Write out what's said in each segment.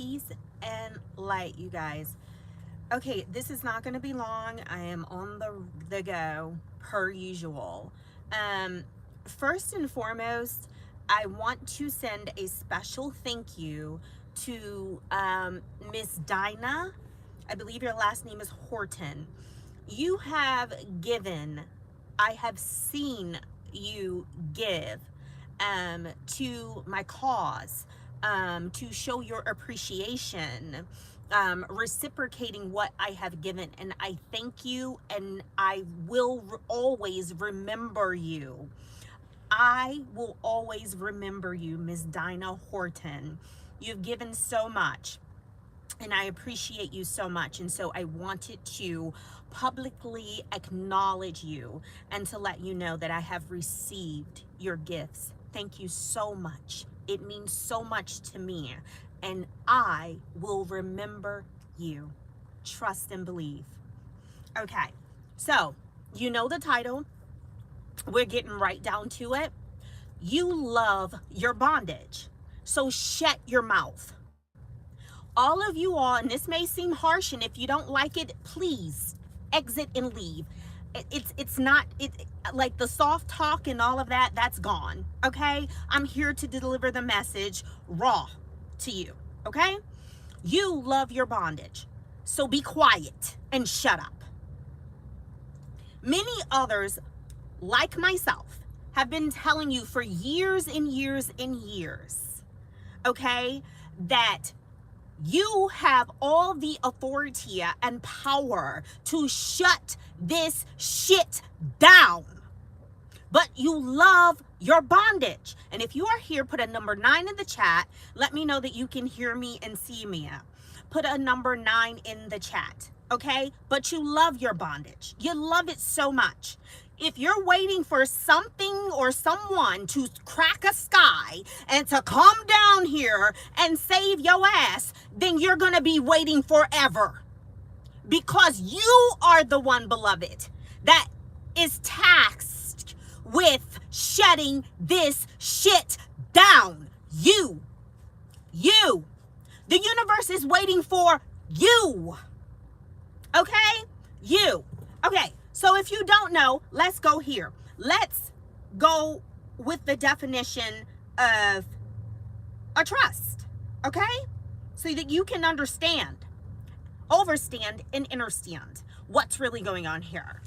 peace and light, you guys. Okay, this is not going to be long. I am on the go per usual. Um, First and foremost, I want to send a special thank you to Miss Dinah. I believe your last name is Horton. You have given, I have seen you give to my cause, to show your appreciation, reciprocating what I have given. And I thank you, and I will always remember you. I will always remember you, Miss Dinah Horton. You've given so much, and I appreciate you so much. And so I wanted to publicly acknowledge you and to let you know that I have received your gifts. Thank you so much. It means so much to me, and I will remember you. Trust and believe. Okay, so you know the title. We're getting right down to it. You love your bondage, so shut your mouth. All of you all, and this may seem harsh, and if you don't like it, please exit and leave. It's not like the soft talk and all of that, that's gone. Okay, I'm here to deliver the message raw to you. Okay, you love your bondage, so be quiet and shut up. Many others, like myself, have been telling you for years and years and years, okay, that you have all the authority and power to shut this shit down. But you love your bondage. And if you are here, put a number 9 in the chat. Let me know that you can hear me and see me. Put a number 9 in the chat, okay? But you love your bondage. You love it so much. If you're waiting for something or someone to crack a sky and to come down here and save your ass, then you're going to be waiting forever. Because you are the one, beloved, that is tasked with shutting this shit down. You. The universe is waiting for you. Okay? You. Okay. So if you don't know, let's go here. Let's go with the definition of a trust, okay? So that you can understand, overstand, and understand what's really going on here.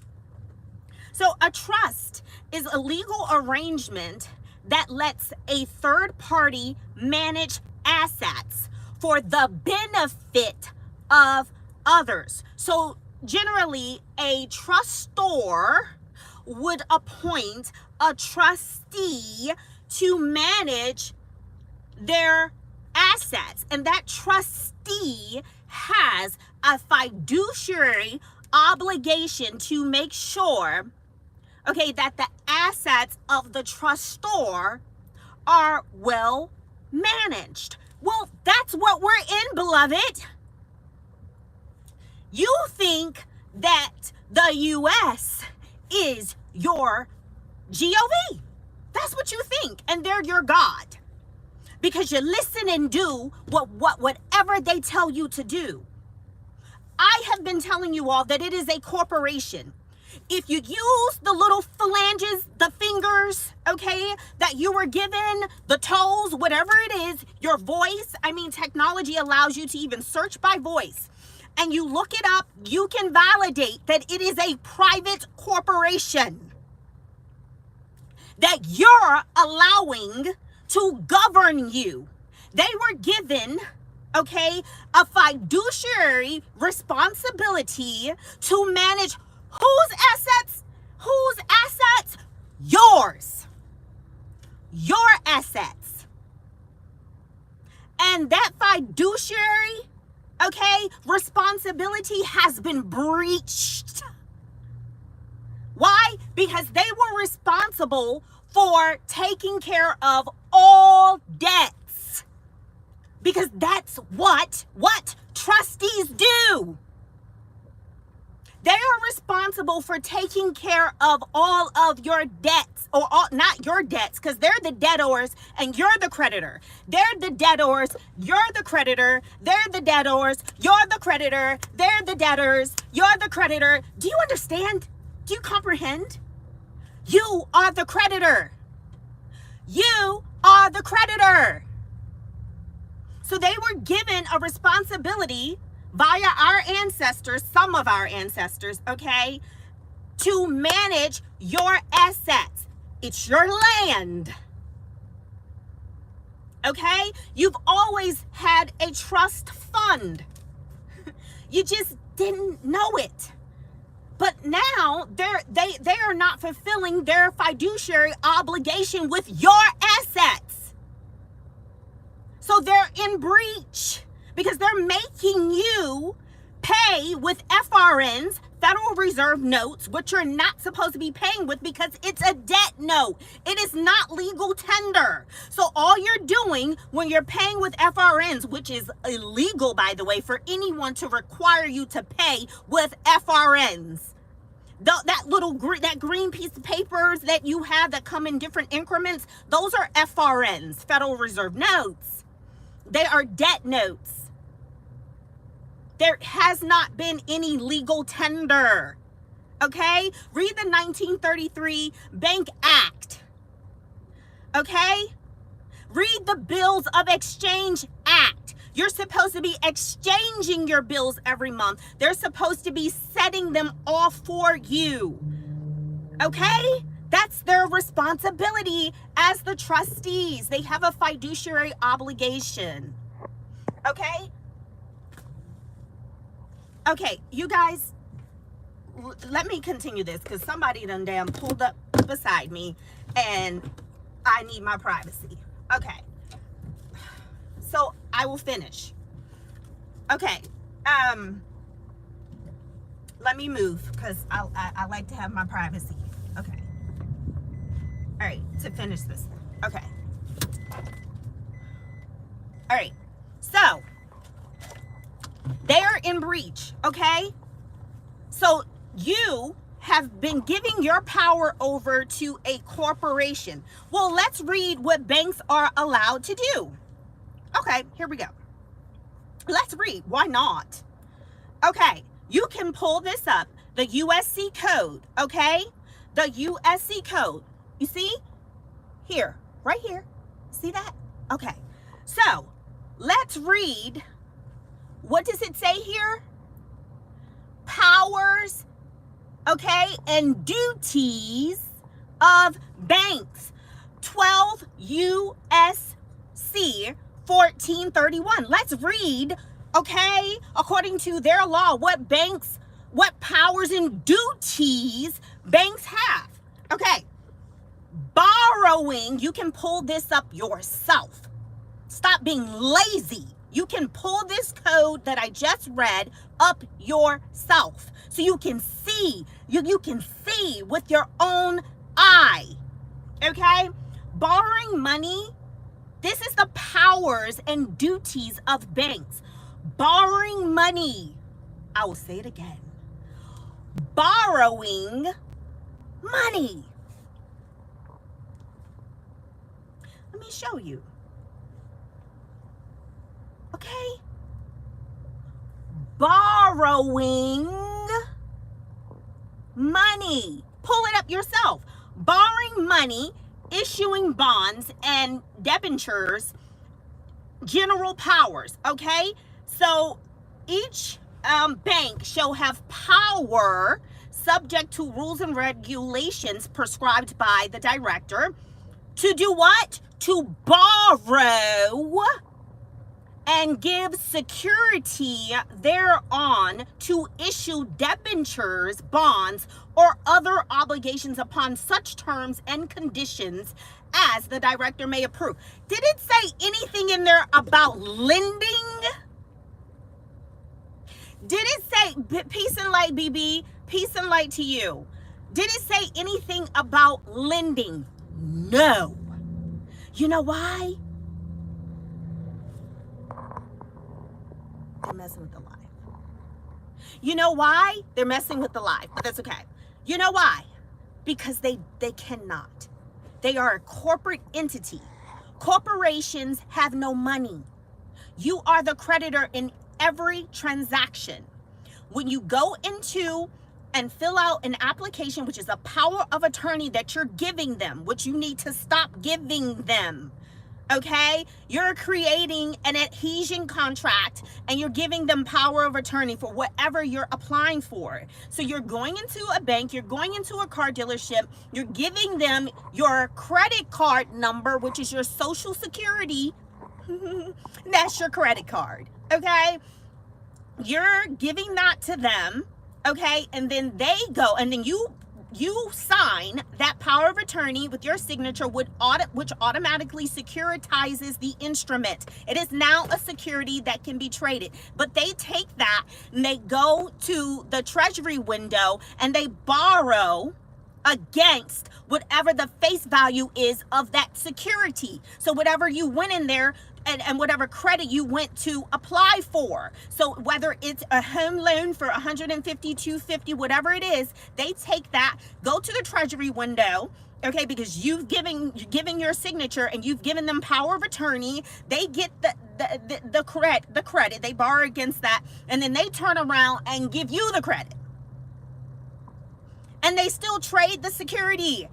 So a trust is a legal arrangement that lets a third party manage assets for the benefit of others. So generally, a trustor would appoint a trustee to manage their assets, and that trustee has a fiduciary obligation to make sure, okay, that the assets of the trustor are well managed. Well, that's what we're in, beloved. You think that the U.S. is your GOV. That's what you think. And they're your God. Because you listen and do whatever they tell you to do. I have been telling you all that it is a corporation. If you use the little phalanges, the fingers, okay, that you were given, the toes, whatever it is, your voice, technology allows you to even search by voice. And you look it up, you can validate that it is a private corporation that you're allowing to govern you. They were given, okay, a fiduciary responsibility to manage whose assets? Whose assets? Yours. Your assets. And that fiduciary, okay, responsibility has been breached. Why? Because they were responsible for taking care of all debts. Because that's what trustees do. They are responsible for taking care of all of your debts, or all, not your debts, because they're the debtors and you're the creditor. They're the debtors, you're the creditor. They're the debtors, you're the creditor. They're the debtors, you're the creditor. Do you understand? Do you comprehend? You are the creditor. You are the creditor. So they were given a responsibility via our ancestors, some of our ancestors, okay, to manage your assets. It's your land. Okay? You've always had a trust fund. You just didn't know it. But now they are not fulfilling their fiduciary obligation with your assets. So they're in breach because they're making you pay with FRNs, Federal Reserve notes, which you're not supposed to be paying with because it's a debt note. It is not legal tender. So all you're doing when you're paying with FRNs, which is illegal, by the way, for anyone to require you to pay with FRNs. That green piece of papers that you have that come in different increments, those are FRNs, Federal Reserve notes. They are debt notes. There has not been any legal tender. Okay? Read the 1933 Bank Act. Okay? Read the Bills of Exchange Act. You're supposed to be exchanging your bills every month. They're supposed to be setting them off for you. Okay? That's their responsibility as the trustees. They have a fiduciary obligation. Okay? Okay, you guys, let me continue this because somebody done damn pulled up beside me and I need my privacy. Okay. So I will finish. Okay. Let me move because I like to have my privacy. Okay. All right, to finish this. Okay. All right. So they are in breach, okay? So you have been giving your power over to a corporation. Well, let's read what banks are allowed to do. Okay, here we go. Let's read. Why not? Okay, you can pull this up, the USC code, okay? The USC code. You see? Here, right here. See that? Okay. So, let's read. What does it say here? Powers, okay, and duties of banks. 12 USC 1431. Let's read, okay, according to their law, what powers and duties banks have. Okay, borrowing, you can pull this up yourself. Stop being lazy. You can pull this code that I just read up yourself so you can see. You can see with your own eye. Okay? Borrowing money, this is the powers and duties of banks. Borrowing money. I will say it again. Borrowing money. Let me show you. Okay? Borrowing money. Pull it up yourself. Borrowing money, issuing bonds and debentures, general powers. Okay? So each bank shall have power subject to rules and regulations prescribed by the director to do what? To borrow and give security thereon, to issue debentures, bonds, or other obligations upon such terms and conditions as the director may approve. Did it say anything in there about lending? Did it say, peace and light, BB, peace and light to you? Did it say anything about lending? No. You know why? They're messing with the life. You know why? They're messing with the live, but that's okay. You know why? Because they cannot. They are a corporate entity. Corporations have no money. You are the creditor in every transaction. When you go into and fill out an application, which is a power of attorney that you're giving them, which you need to stop giving them, okay? You're creating an adhesion contract and you're giving them power of attorney for whatever you're applying for. So you're going into a bank, you're going into a car dealership, you're giving them your credit card number, which is your social security. That's your credit card, okay? You're giving that to them, okay? And then they go, and then you sign that power of attorney with your signature, which automatically securitizes the instrument. It is now a security that can be traded. But they take that and they go to the treasury window and they borrow against whatever the face value is of that security. So whatever you went in there and whatever credit you went to apply for. So whether it's a home loan for $150, $250, whatever it is, they take that, go to the treasury window, okay, because you've given your signature and you've given them power of attorney. They get the credit, they borrow against that, and then they turn around and give you the credit. And they still trade the security.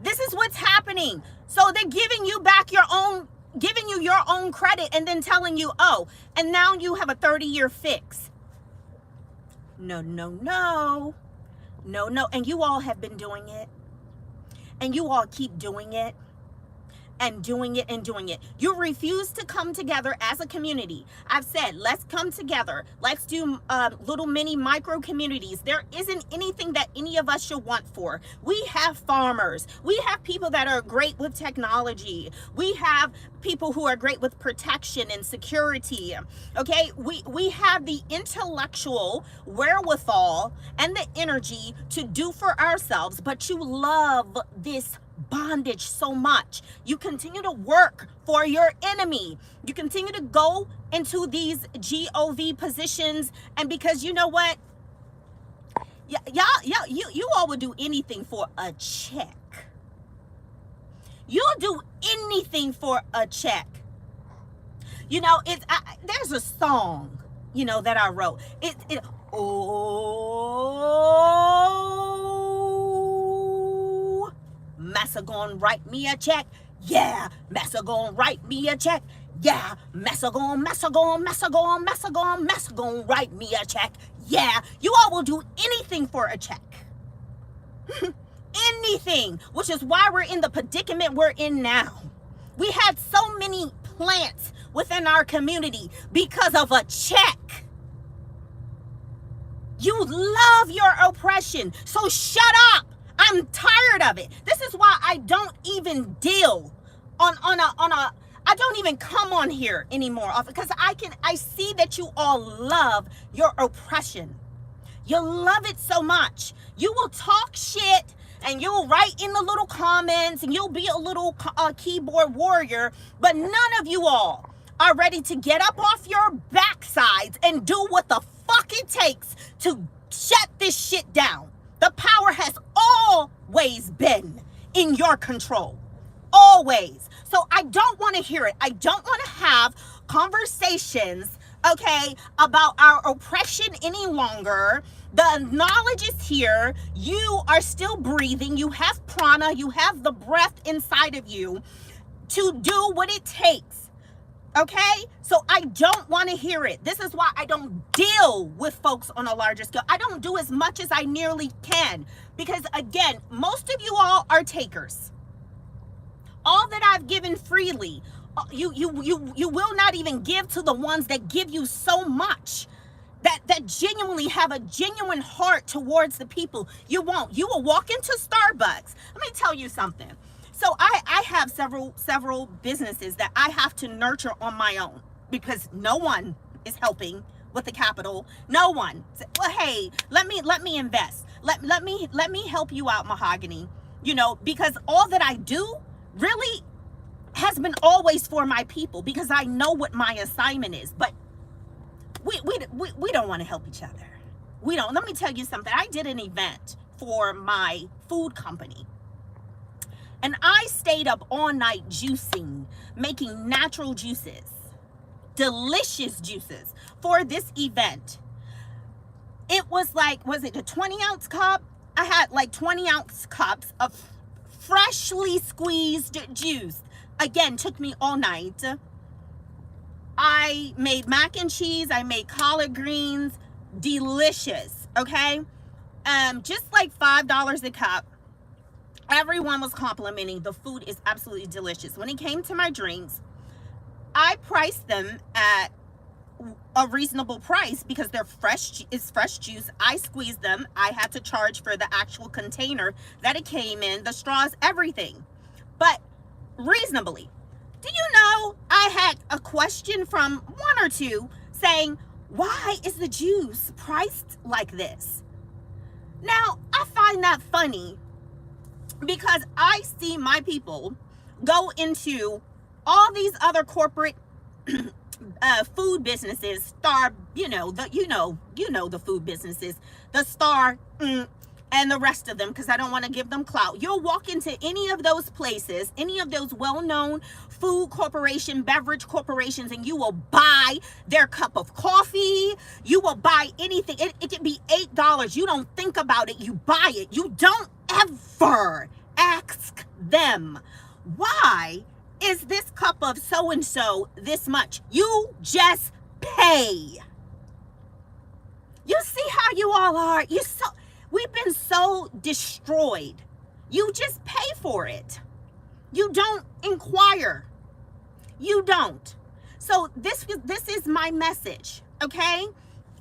This is what's happening. So they're giving you back your own credit and then telling you, oh, and now you have a 30-year fix. No. And you all have been doing it. And you all keep doing it. And doing it and doing it. You refuse to come together as a community. I've said, let's come together. Let's do little mini micro communities. There isn't anything that any of us should want for. We have farmers. We have people that are great with technology. We have people who are great with protection and security. Okay, we have the intellectual wherewithal and the energy to do for ourselves, but you love this bondage so much. You continue to work for your enemy. You continue to go into these GOV positions, and because you know what? You all would do anything for a check. You'll do anything for a check. You know, there's a song, you know, that I wrote. Massa gon' write me a check. Yeah, Massa gon' write me a check. Yeah, Massa gon' write me a check. Yeah, you all will do anything for a check. Anything, which is why we're in the predicament we're in now. We had so many plants within our community because of a check. You love your oppression, so shut up. I'm tired of it. This is why I don't even deal I don't even come on here anymore, because I see that you all love your oppression. You love it so much. You will talk shit and you'll write in the little comments and you'll be a little keyboard warrior, but none of you all are ready to get up off your backsides and do what the fuck it takes to shut this shit down. The power has always been in your control. Always. So I don't want to hear it. I don't want to have conversations, okay, about our oppression any longer. The knowledge is here. You are still breathing. You have prana. You have the breath inside of you to do what it takes. Okay? So I don't want to hear it. This is why I don't deal with folks on a larger scale. I don't do as much as I nearly can. Because again, most of you all are takers. All that I've given freely, you will not even give to the ones that give you so much. That genuinely have a genuine heart towards the people. You won't. You will walk into Starbucks. Let me tell you something. So I have several businesses that I have to nurture on my own because no one is helping with the capital. No one. Well, hey, let me invest. Let me help you out, Mahogany. You know, because all that I do really has been always for my people because I know what my assignment is. But We don't want to help each other. We don't. Let me tell you something. I did an event for my food company, and I stayed up all night juicing, making natural juices, delicious juices for this event. It was like, was it a 20-ounce cup? I had like 20-ounce cups of freshly squeezed juice. Again, took me all night. I made mac and cheese. I made collard greens. Delicious, okay? Just like $5 a cup. Everyone was complimenting. The food is absolutely delicious. When it came to my drinks, I priced them at a reasonable price because they're fresh. It's fresh juice. I squeezed them. I had to charge for the actual container that it came in, the straws, everything, but reasonably. Do you know I had a question from one or two saying, why is the juice priced like this? Now, I find that funny because I see my people go into all these other corporate food businesses, Star, the food businesses, the Star, and the rest of them, because I don't want to give them clout. You'll walk into any of those places, any of those well-known food corporation, beverage corporations, and you will buy their cup of coffee. You will buy anything. It can be $8. You don't think about it. You buy it. You don't ever ask them, why is this cup of so-and-so this much? You just pay. You see how you all are? We've been so destroyed. You just pay for it. You don't inquire. You don't. So this is my message, okay?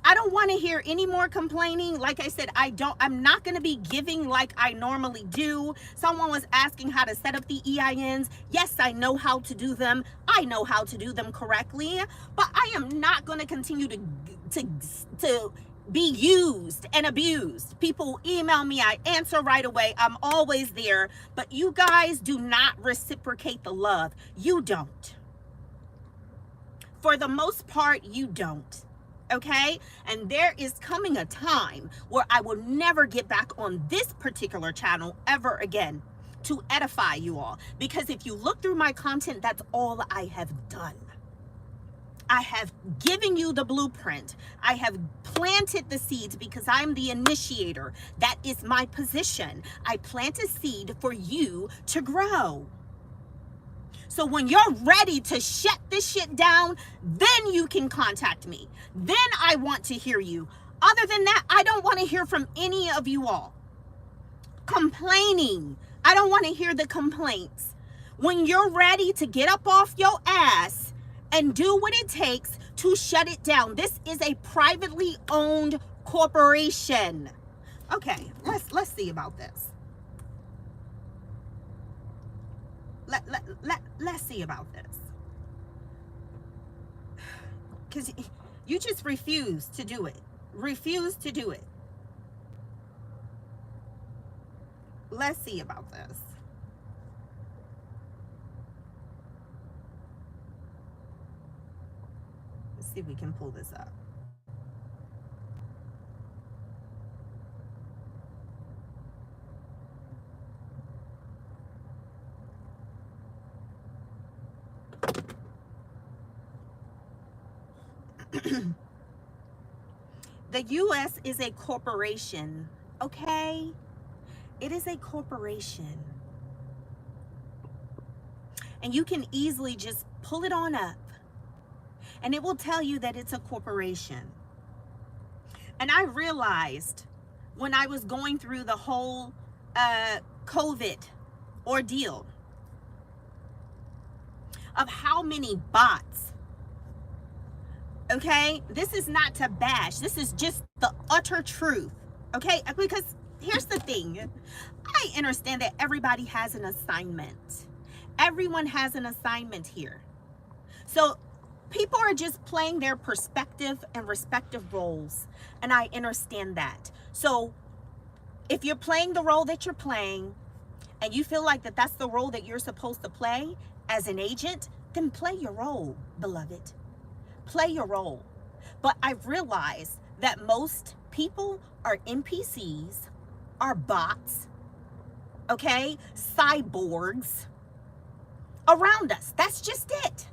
I don't want to hear any more complaining. Like I said, I'm not going to be giving like I normally do. Someone was asking how to set up the EINs. Yes, I know how to do them. I know how to do them correctly, but I am not going to continue to be used and abused. People email me, I answer right away. I'm always there, but you guys do not reciprocate the love. You don't. For the most part, you don't. Okay? And there is coming a time where I will never get back on this particular channel ever again to edify you all. Because if you look through my content, that's all I have done. I have given you the blueprint. I have planted the seeds because I'm the initiator. That is my position. I plant a seed for you to grow. So when you're ready to shut this shit down, then you can contact me. Then I want to hear you. Other than that, I don't want to hear from any of you all. Complaining. I don't want to hear the complaints. When you're ready to get up off your ass and do what it takes to shut it down. This is a privately owned corporation. Okay, let's see about this. Let's see about this. Because you just refuse to do it. Refuse to do it. Let's see about this. Let's see if we can pull this up. The U.S. is a corporation, okay? It is a corporation. And you can easily just pull it on up and it will tell you that it's a corporation. And I realized when I was going through the whole COVID ordeal of how many bots. Okay, this is not to bash. This is just the utter truth. Okay, because here's the thing. I understand that everybody has an assignment. Everyone has an assignment here. So people are just playing their perspective and respective roles. And I understand that. So if you're playing the role that you're playing and you feel like that's the role that you're supposed to play as an agent, then play your role, beloved. Play your role. But I've realized that most people are NPCs, are bots, okay? Cyborgs around us. That's just it.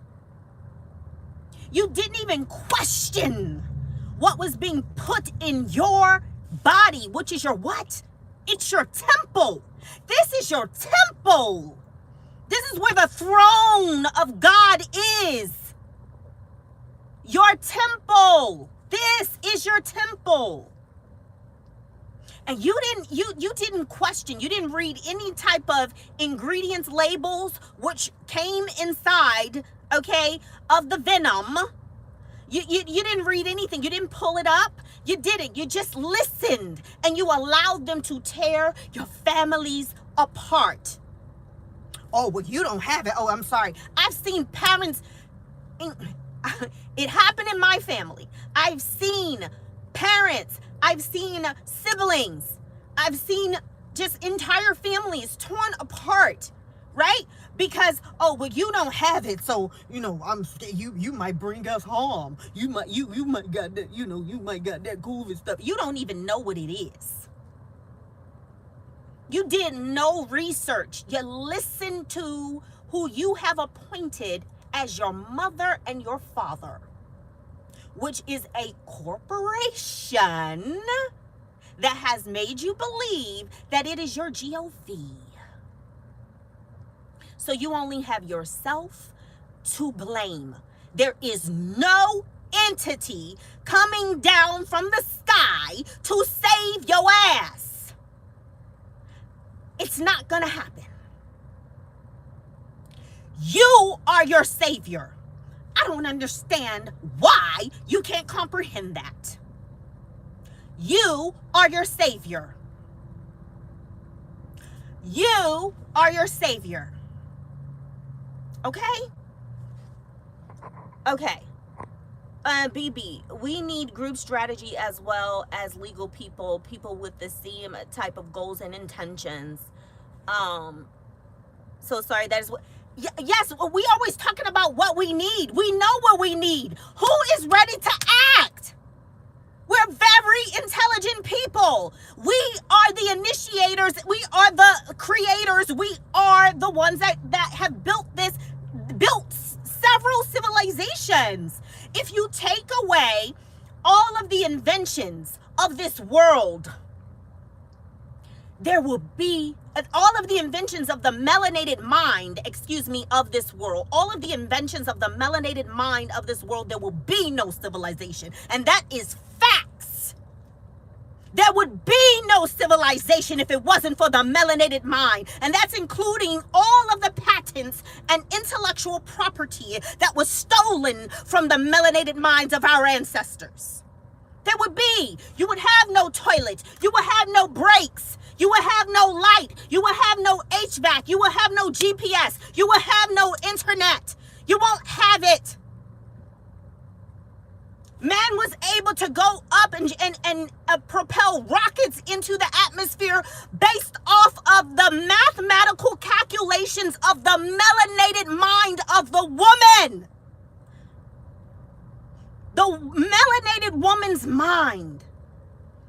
You didn't even question what was being put in your body, which is your what? It's your temple. This is your temple. This is where the throne of God is. Your temple. This is your temple. And you didn't question, you didn't read any type of ingredients labels which came inside, okay, of the venom. You didn't read anything. You didn't pull it up. You didn't. You just listened, and you allowed them to tear your families apart. Oh, well, you don't have it. Oh, I'm sorry. I've seen parents. It happened in my family. I've seen parents. I've seen siblings. I've seen just entire families torn apart, right? Because, oh, well, you don't have it, so, you know, you might bring us harm. You might got that, you know, you might got that COVID stuff. You don't even know what it is. You did no research. You listened to who you have appointed as your mother and your father, which is a corporation that has made you believe that it is your GOV. So you only have yourself to blame. There is no entity coming down from the sky to save your ass. It's not gonna happen. You are your savior. I don't understand why you can't comprehend that. You are your savior. You are your savior. Okay? Okay. BB, we need group strategy as well as legal people with the same type of goals and intentions. So sorry, that is what, yes, we always talking about what we need. We know what we need. Who is ready to act? We're very intelligent people. We are the initiators. We are the creators. We are the ones that have built several civilizations. If you take away all of the inventions of this world, there will be all of the inventions of the melanated mind, of this world, all of the inventions of the melanated mind of this world, there will be no civilization. And that is facts. There would be no civilization if it wasn't for the melanated mind. And that's including all of the patents and intellectual property that was stolen from the melanated minds of our ancestors. There would be. You would have no toilet. You would have no brakes. You will have no light. You will have no HVAC. You will have no GPS. You will have no internet. You won't have it. Man was able to go up and propel rockets into the atmosphere based off of the mathematical calculations of the melanated mind of the woman. The melanated woman's mind.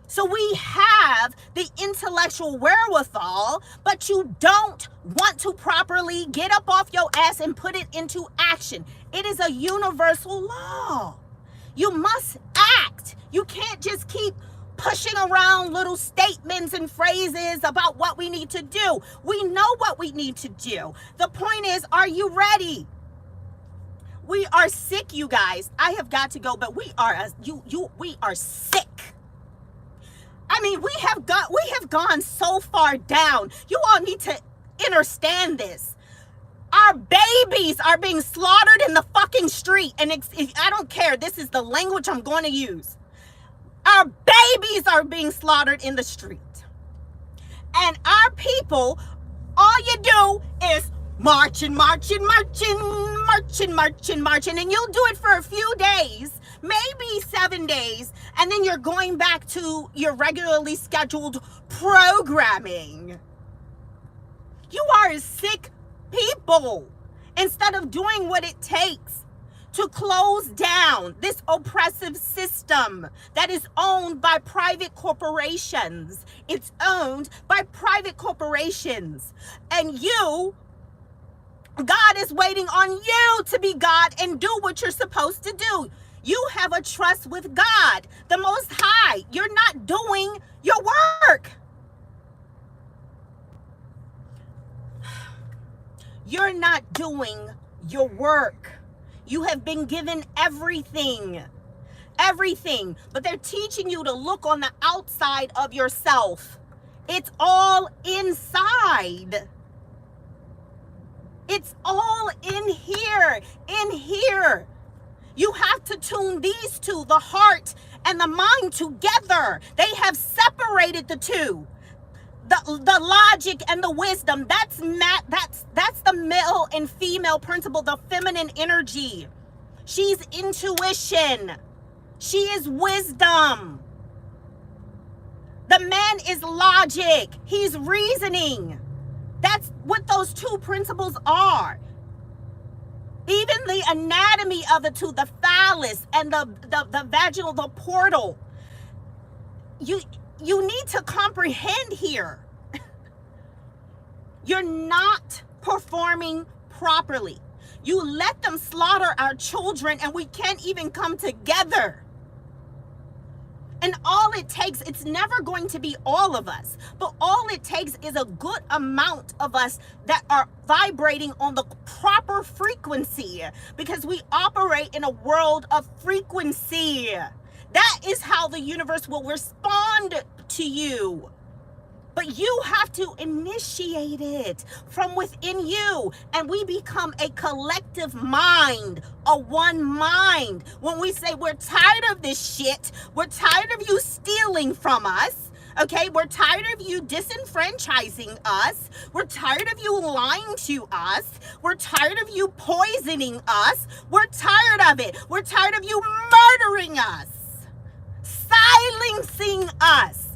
So we have the intellectual wherewithal, but you don't want to properly get up off your ass and put it into action. It is a universal law. You must act. You can't just keep pushing around little statements and phrases about what we need to do. We know what we need to do. The point is, are you ready? We are sick, you guys. I have got to go, but we are sick. I mean, we have gone so far down. You all need to understand this. Our babies are being slaughtered in the fucking street. And I don't care. This is the language I'm going to use. Our babies are being slaughtered in the street. And our people, all you do is marching. And you'll do it for a few days, maybe 7 days. And then you're going back to your regularly scheduled programming. You are sick people. Instead of doing what it takes to close down this oppressive system that is owned by private corporations. It's owned by private corporations. And you, God is waiting on you to be God and do what you're supposed to do. You have a trust with God, the Most High. You're not doing your work. You're not doing your work. You have been given everything, but they're teaching you to look on the outside of yourself. It's all inside. It's all in here, You have to tune these two, the heart and the mind, together. They have separated the two. The logic and the wisdom, that's the male and female principle, the feminine energy. She's intuition. She is wisdom. The man is logic. He's reasoning. That's what those two principles are. Even the anatomy of the two, the phallus and the vaginal, the portal. You need to comprehend here. You're not performing properly. You let them slaughter our children and we can't even come together. And all it takes, it's never going to be all of us, but all it takes is a good amount of us that are vibrating on the proper frequency, because we operate in a world of frequency. That is how the universe will respond to you. But you have to initiate it from within you. And we become a collective mind, a one mind. When we say we're tired of this shit, we're tired of you stealing from us. Okay, we're tired of you disenfranchising us. We're tired of you lying to us. We're tired of you poisoning us. We're tired of it. We're tired of you murdering us, silencing us.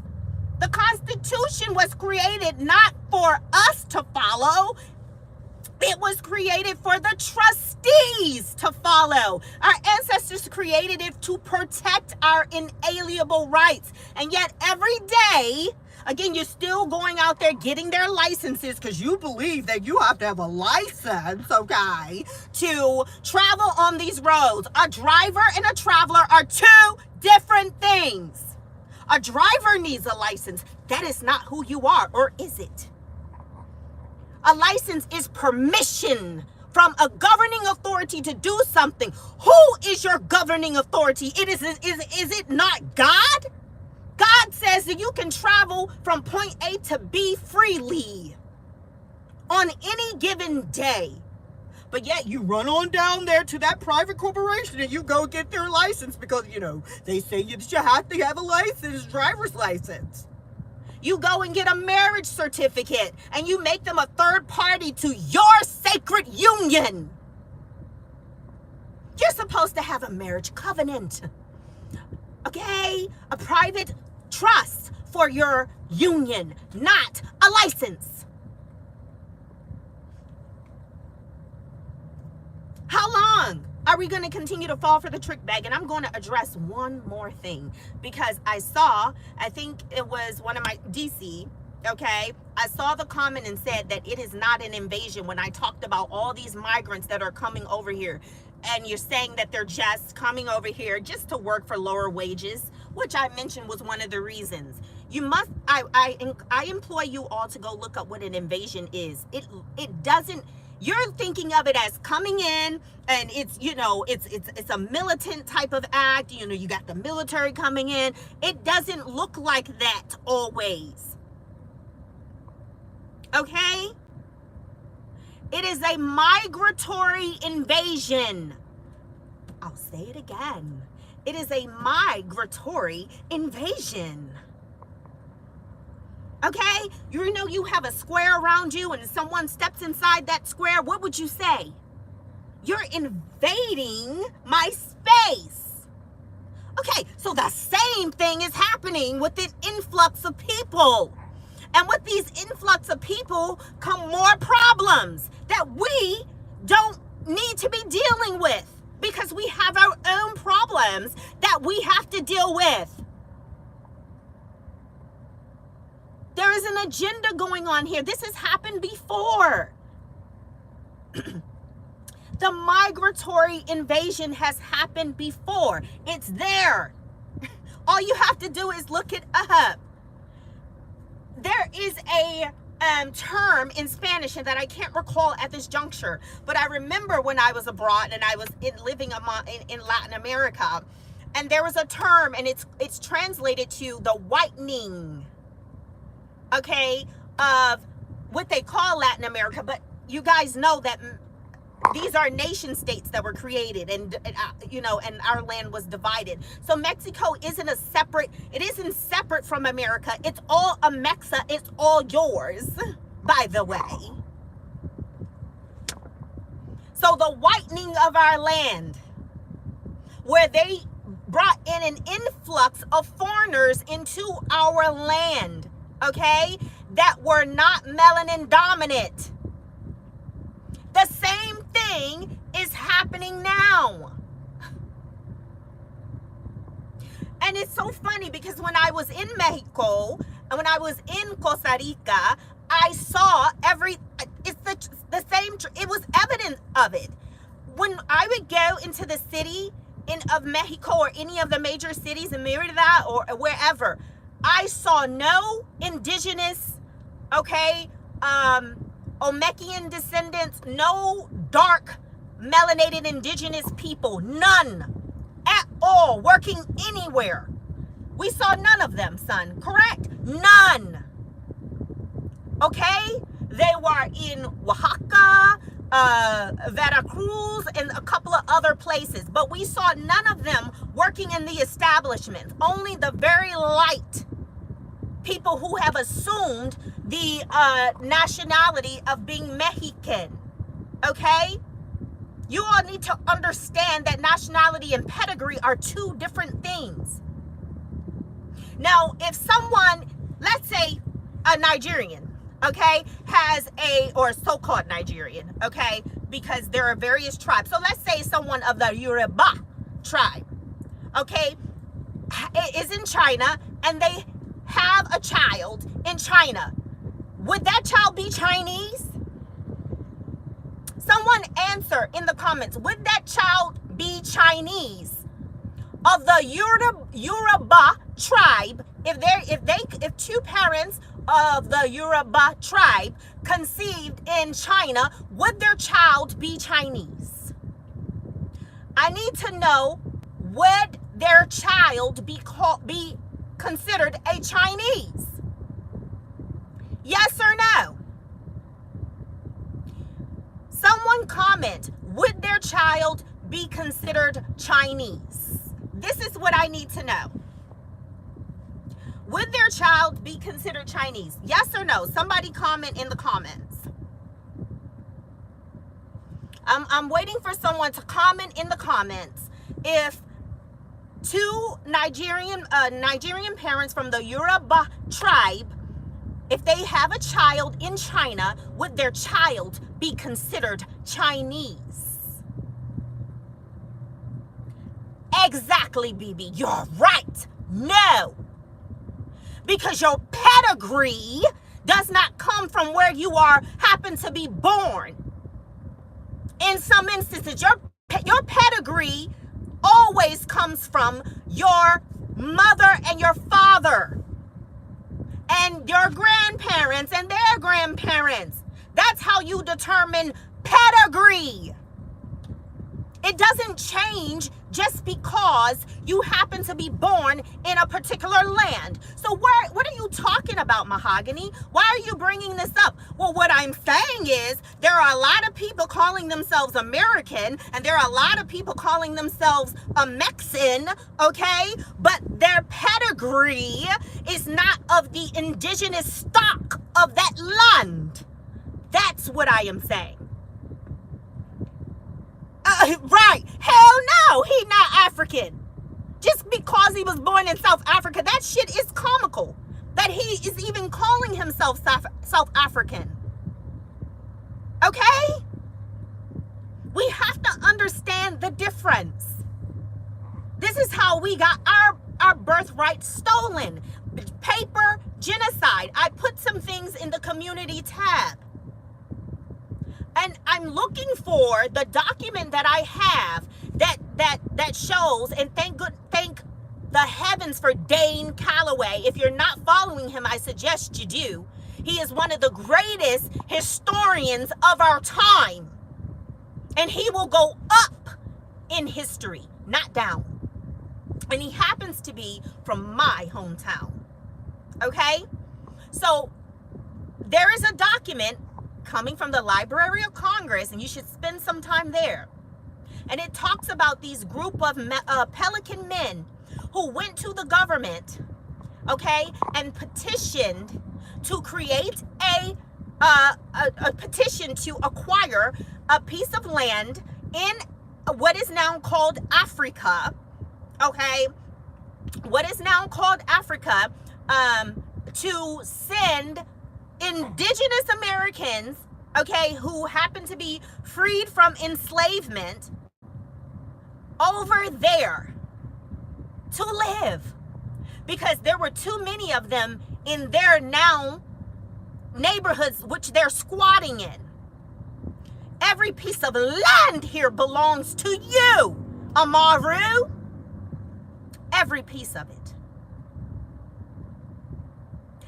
The Constitution was created not for us to follow. It was created for the trustees to follow. Our ancestors created it to protect our inalienable rights. And yet every day, again, you're still going out there getting their licenses because you believe that you have to have a license, okay, to travel on these roads. A driver and a traveler are two different things. A driver needs a license. That is not who you are, or is it? A license is permission from a governing authority to do something. Who is your governing authority? Is it not God? God says that you can travel from point A to B freely on any given day. But yet you run on down there to that private corporation and you go get their license because, they say you have to have a license, driver's license. You go and get a marriage certificate and you make them a third party to your sacred union. You're supposed to have a marriage covenant, okay? A private trust for your union, not a license. How long are we going to continue to fall for the trick bag? And I'm going to address one more thing, because I think it was one of my DC, okay? I saw the comment and said that it is not an invasion when I talked about all these migrants that are coming over here. And you're saying that they're just coming over here just to work for lower wages, which I mentioned was one of the reasons. You must, I employ you all to go look up what an invasion is. It doesn't, you're thinking of it as coming in and it's, it's a militant type of act. You got the military coming in. It doesn't look like that always. Okay? It is a migratory invasion. I'll say it again. It is a migratory invasion. Okay? You have a square around you and someone steps inside that square. What would you say? You're invading my space. Okay, so the same thing is happening with an influx of people. And with these influx of people come more problems that we don't need to be dealing with, because we have our own problems that we have to deal with. There is an agenda going on here. This has happened before. The migratory invasion has happened before. It's there. All you have to do is look it up. There is a term in Spanish that I can't recall at this juncture, but I remember when I was abroad and I was living in Latin America, and there was a term, and it's translated to the whitening, okay, of what they call Latin America. But you guys know that these are nation states that were created, and and our land was divided. So Mexico isn't separate from America. It's all a Mexa. It's all yours, by the way. So the whitening of our land, where they brought in an influx of foreigners into our land, okay, that were not melanin dominant. The same thing is happening now. And it's so funny because when I was in Mexico and when I was in Costa Rica, I saw it's the same, it was evidence of it. When I would go into the city of Mexico or any of the major cities in Merida or wherever, I saw no indigenous, okay, Olmecan descendants, no dark melanated indigenous people, none at all working anywhere. We saw none of them, son, correct? None. Okay? They were in Oaxaca, Veracruz, and a couple of other places, but we saw none of them working in the establishment. Only the very light people who have assumed the nationality of being Mexican, okay? You all need to understand that nationality and pedigree are two different things. Now, if someone, let's say a Nigerian, okay, or so-called Nigerian, okay, because there are various tribes. So let's say someone of the Yoruba tribe, okay, is in China and they have a child in China. Would that child be Chinese? Someone answer in the comments. Would that child be Chinese of the Yoruba tribe? If two parents of the Yoruba tribe conceived in China, would their child be Chinese? I need to know, would their child be considered a Chinese? Yes or no? Someone comment, would their child be considered Chinese? This is what I need to know. Would their child be considered Chinese? Yes or no? Somebody comment in the comments. I'm waiting for someone to comment in the comments if two Nigerian parents from the Yoruba tribe, if they have a child in China, would their child be considered Chinese? Exactly, BB. You're right. No. Because your pedigree does not come from where you happen to be born. In some instances, your pedigree always comes from your mother and your father and your grandparents and their grandparents. That's how you determine pedigree. It doesn't change just because you happen to be born in a particular land. So what are you talking about, Mahogany? Why are you bringing this up? Well, what I'm saying is there are a lot of people calling themselves American, and there are a lot of people calling themselves a Mexican, okay? But their pedigree is not of the indigenous stock of that land. That's what I am saying. Right. Hell no, he not African. Just because he was born in South Africa, that shit is comical. That he is even calling himself South African. Okay? We have to understand the difference. This is how we got our birthright stolen. Paper genocide. I put some things in the community tab. And I'm looking for the document that I have that shows, and thank the heavens for Dane Calloway. If you're not following him, I suggest you do. He is one of the greatest historians of our time. And he will go up in history, not down. And he happens to be from my hometown. Okay? So there is a document coming from the Library of Congress, and you should spend some time there. And it talks about these group of Pelican men who went to the government, okay, and petitioned to create a petition to acquire a piece of land in what is now called Africa, okay, what is now called Africa, to send indigenous Americans, okay, who happen to be freed from enslavement over there to live, because there were too many of them in their now neighborhoods which they're squatting in. Every piece of land here belongs to you, Amaru. Every piece of it.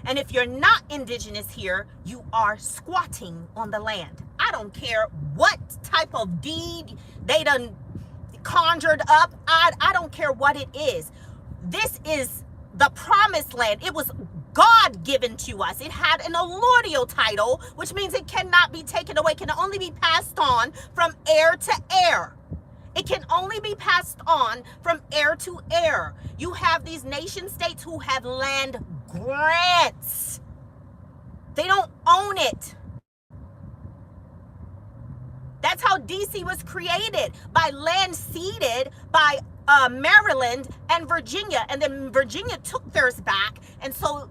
And if you're not indigenous here, you are squatting on the land. I don't care what type of deed they done conjured up. I don't care what it is. This is the promised land. It was God given to us. It had an allodial title, which means it cannot be taken away. It can only be passed on from heir to heir. It can only be passed on from heir to heir. You have these nation states who have land grants. They don't own it. That's how DC was created, by land ceded by Maryland and Virginia. And then Virginia took theirs back. And so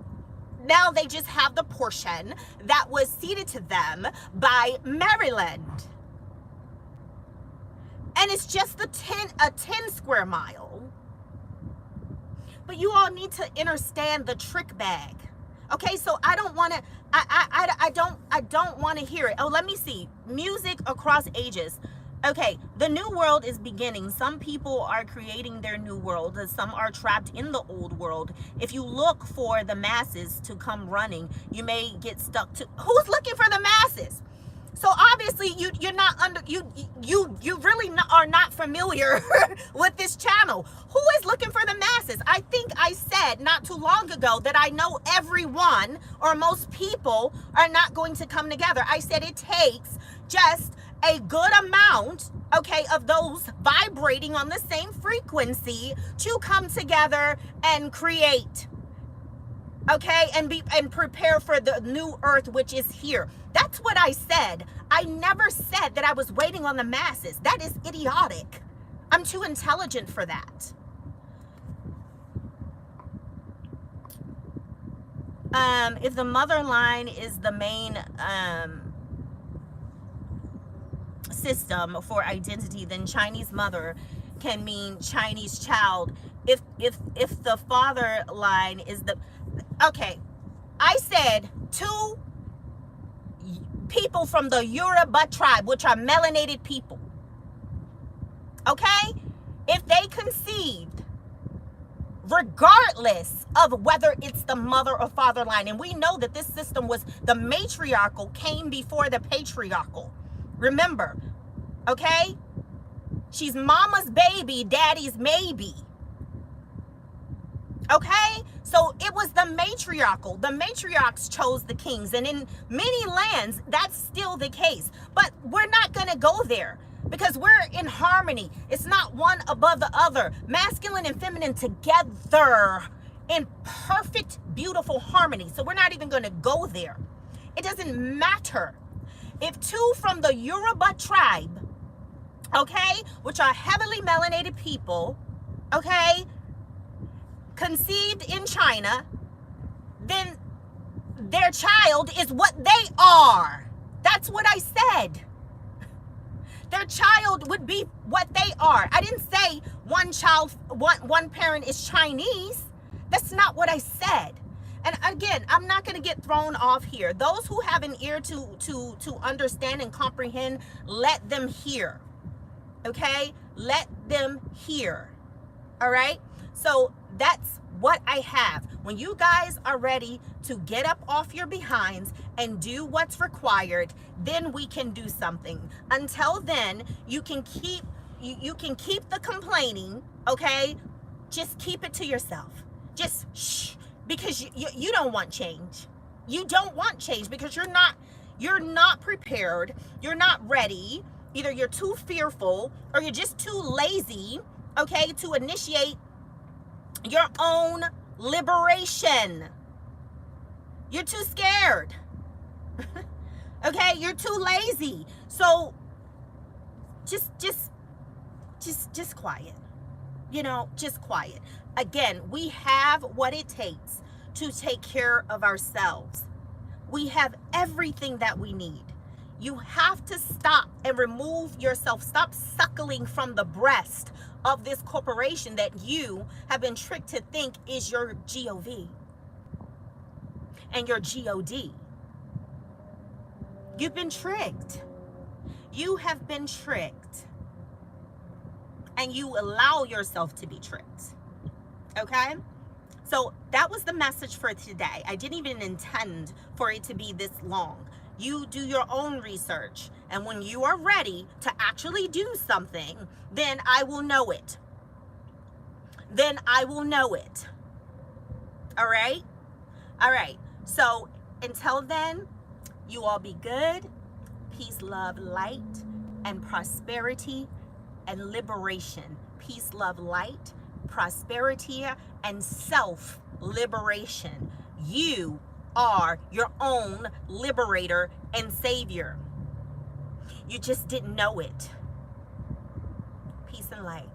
now they just have the portion that was ceded to them by Maryland. And it's just a 10 square mile. But you all need to understand the trick bag. Okay, so I don't want to, I don't want to hear it. Oh, let me see. Music across ages. Okay, the new world is beginning. Some people are creating their new world. Some are trapped in the old world. If you look for the masses to come running, you may get stuck to, who's looking for the masses? So obviously you're not under, you really are not familiar with this channel. Who is looking for the masses? I think I said not too long ago that I know everyone or most people are not going to come together. I said it takes just a good amount, okay, of those vibrating on the same frequency to come together and create, okay, and prepare for the new earth which is here. That's what I said. I never said that I was waiting on the masses. That is idiotic. I'm too intelligent for that. If the mother line is the main system for identity, then Chinese mother can mean Chinese child. If the father line is the, okay, I said two people from the Yoruba tribe, which are melanated people. Okay? If they conceived, regardless of whether it's the mother or father line, and we know that this system was, the matriarchal came before the patriarchal. Remember, okay? She's mama's baby, daddy's maybe. Okay? So it was the matriarchal. The matriarchs chose the kings. And in many lands, that's still the case. But we're not going to go there because we're in harmony. It's not one above the other. Masculine and feminine together in perfect, beautiful harmony. So we're not even going to go there. It doesn't matter. If two from the Yoruba tribe, okay, which are heavily melanated people, okay, conceived in China, then their child is what they are. That's what I said. their child would be what they are. I didn't say one parent is Chinese. That's not what I said. And again, I'm not going to get thrown off here. Those who have an ear to understand and comprehend, let them hear. Okay? Let them hear. All right? So that's what I have. When you guys are ready to get up off your behinds and do what's required, then we can do something. Until then, you can keep the complaining, okay? Just keep it to yourself. Just shh, because you don't want change. You don't want change because you're not prepared. You're not ready. Either you're too fearful or you're just too lazy, okay, to initiate your own liberation. You're too scared. Okay, you're too lazy. So just quiet. You know, just quiet. Again, we have what it takes to take care of ourselves. We have everything that we need. You have to stop and remove yourself. Stop suckling from the breast of this corporation that you have been tricked to think is your GOV and your GOD. You've been tricked. You have been tricked. And you allow yourself to be tricked. Okay? So that was the message for today. I didn't even intend for it to be this long. You do your own research. And when you are ready to actually do something, then I will know it. Then I will know it. All right? All right. So until then, you all be good. Peace, love, light, and prosperity and liberation. Peace, love, light, prosperity, and self-liberation. You are your own liberator and savior. You just didn't know it. Peace and light.